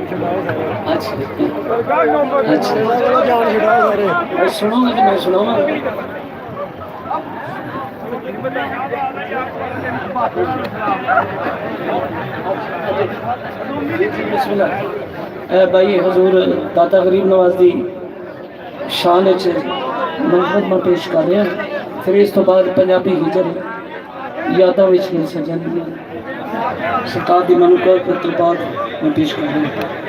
अच्छा अच्छा सुनोगे तो मैं सुनाऊंगा भाई हजूर दाता गरीब नवाज दी शान मंजूर पेश कर रहे हैं फिर इस तो बाद पंजाबी हिजर यादा सजन सरकार की मनुकत तो बाद मैं पेश कर रहा हूँ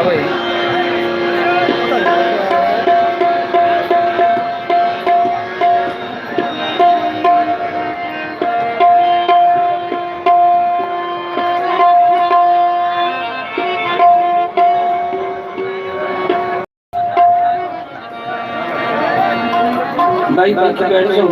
भाई भाई बाकी बैठ जाओ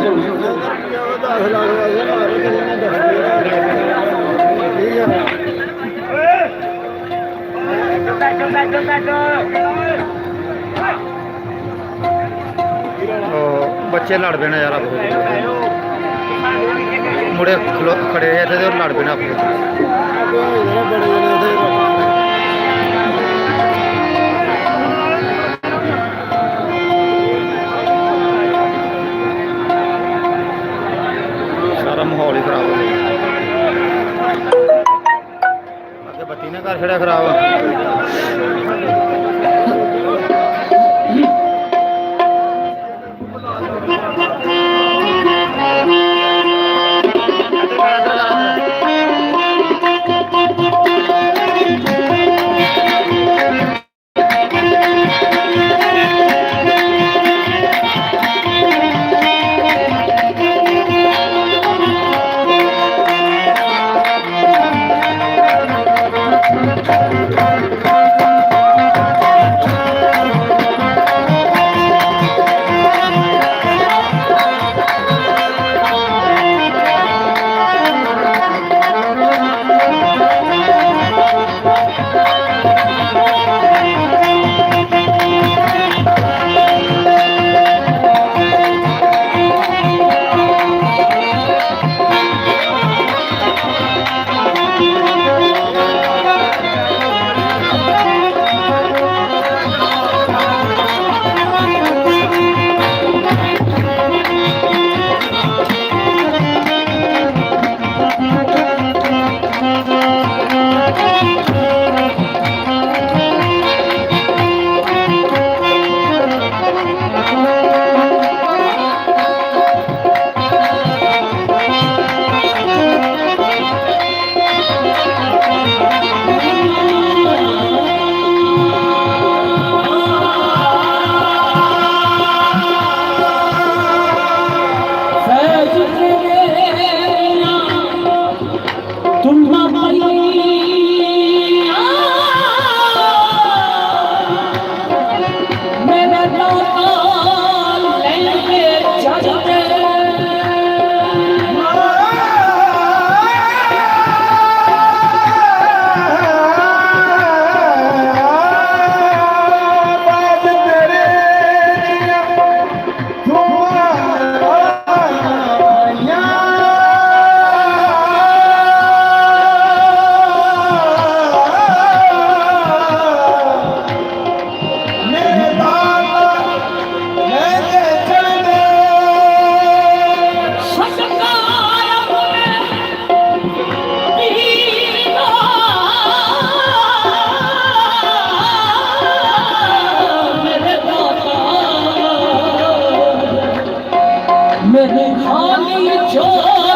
बच्चे लड़ पैना यार मुड़े खड़े थे लड़ पैना सारा माहौल ही खराब हो गया बत्ती ने घर छड़ा खराब मेरे खाली जो